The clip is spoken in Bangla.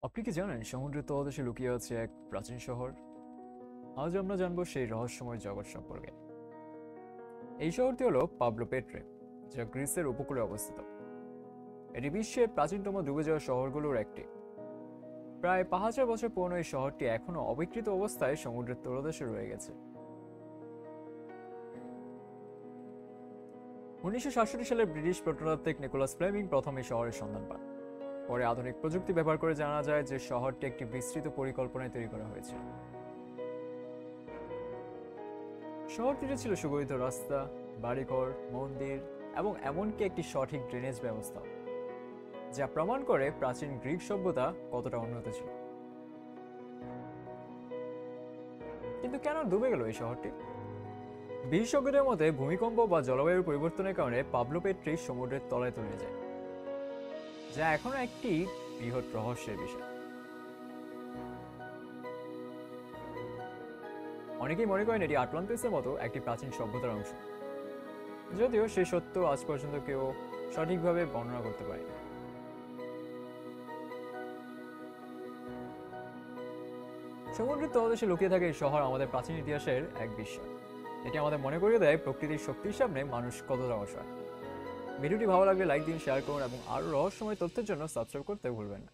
আপনি কি জানেন সমুদ্রের তলদেশে লুকিয়ে আছে এক প্রাচীন শহর? আজ আমরা জানবো সেই রহস্যময় জগৎ সম্পর্কে। এই শহরটি হলো পাবলো পেট্রে, যা গ্রিসের উপকূলে অবস্থিত। এটি বিশ্বের প্রাচীনতম ডুবে যাওয়া শহরগুলোর একটি। প্রায় ৫,০০০ বছর পুরনো এই শহরটি এখনো অবিকৃত অবস্থায় সমুদ্রের তলদেশে রয়ে গেছে। ১৯৬৭ সালে ব্রিটিশ প্রত্নতাত্ত্বিক নিকোলাস ফ্লেমিং প্রথম এই শহরের সন্ধান পান। পরে আধুনিক প্রযুক্তি ব্যবহার করে জানা যায় যে শহরটি একটি বিস্তৃত পরিকল্পনায় তৈরি করা হয়েছিল। শহরটিতে ছিল সুগঠিত রাস্তা, বাড়িঘর, মন্দির এবং এমনকি একটি সঠিক ড্রেনেজ ব্যবস্থা, যা প্রমাণ করে প্রাচীন গ্রিক সভ্যতা কতটা উন্নত ছিল। কিন্তু কেন ডুবে গেল এই শহরটি? বিশেষজ্ঞদের মতে ভূমিকম্প বা জলবায়ুর পরিবর্তনের কারণে পাবলো পেট্রি সমুদ্রের তলায় তলিয়ে যায়, যা এখনো একটি বৃহৎ রহস্যের বিষয়। অনেকেই মনে করেন এটি আটলান্টিসের মতো একটি প্রাচীন সভ্যতার অংশ, যদিও সেই সত্য আজ পর্যন্ত কেউ সঠিকভাবে বর্ণনা করতে পারেনি। সমুদ্রের তলদেশে লুকিয়ে থাকে এই শহর আমাদের প্রাচীন ইতিহাসের এক বিস্ময়। এটি আমাদের মনে করিয়ে দেয় প্রকৃতির শক্তির সামনে মানুষ কতটা অসহায়। ভিডিওটি ভালো লাগলে লাইক দিন, শেয়ার করুন এবং আরও রহস্যময় তথ্যের জন্য সাবস্ক্রাইব করতে ভুলবেন না।